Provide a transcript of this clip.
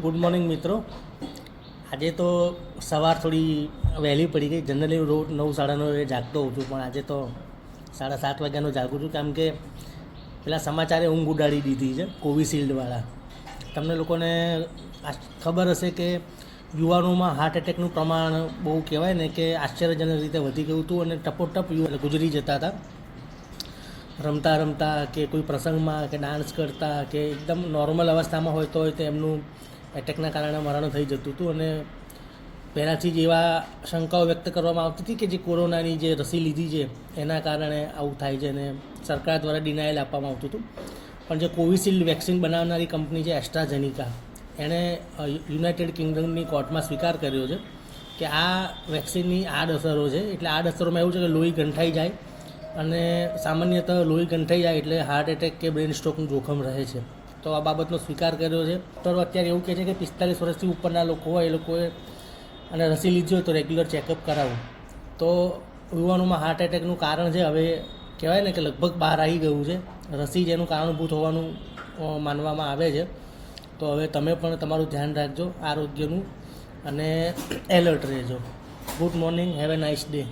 Good morning મિત્રો. આજે તો સવાર થોડી વહેલી પડી ગઈ. જનરલી રોજ 9-9:30 જાગતો હોઉં છું, પણ આજે તો 7:30 વાગ્યાનો જાગું છું, કારણ કે પેલા સમાચારે ઊંઘ ઉડાડી દીધી છે કોવિશિલ્ડવાળા. તમને લોકોને ખબર હશે કે યુવાનોમાં હાર્ટ એટેકનું પ્રમાણ બહુ કહેવાય ને કે આશ્ચર્યજનક રીતે વધી ગયું હતું, અને ટપોટપ ગુજરી જતા હતા રમતા રમતા કે કોઈ પ્રસંગમાં કે ડાન્સ કરતા કે એકદમ નોર્મલ અવસ્થામાં હોય તો એમનું એટેકના કારણે મરણ થઈ જતું હતું. અને પહેલાંથી જ એવા શંકાઓ વ્યક્ત કરવામાં આવતી હતી કે જે કોરોનાની જે રસી લીધી છે એના કારણે આવું થાય છે, અને સરકાર દ્વારા ડિનાયલ આપવામાં આવતું હતું. પણ જે કોવિશિલ્ડ વેક્સિન બનાવનારી કંપની છે એસ્ટ્રાઝેનિકા, એણે યુનાઇટેડ કિંગડમની કોર્ટમાં સ્વીકાર કર્યો છે કે આ વેક્સિનની આડઅસરો છે. એટલે આડઅસરોમાં એવું છે કે લોહી ગંઠાઈ જાય, અને સામાન્યતઃ લોહી ગંઠાઈ જાય એટલે હાર્ટ એટેક કે બ્રેન સ્ટ્રોકનું જોખમ રહે છે. તો આ બાબતનો સ્વીકાર કર્યો છે. ડૉક્ટરો અત્યારે એવું કહે છે કે 45 વર્ષથી ઉપરના લોકો હોય એ લોકોએ અને રસી લીધી હોય તો રેગ્યુલર ચેકઅપ કરાવવું. તો યુવાનોમાં હાર્ટ એટેકનું કારણ છે હવે કહેવાય ને કે લગભગ બહાર આવી ગયું છે. રસી જેનું કારણભૂત હોવાનું માનવામાં આવે છે. તો હવે તમે પણ તમારું ધ્યાન રાખજો આરોગ્યનું, અને એલર્ટ રહેજો. Good morning, have a nice day.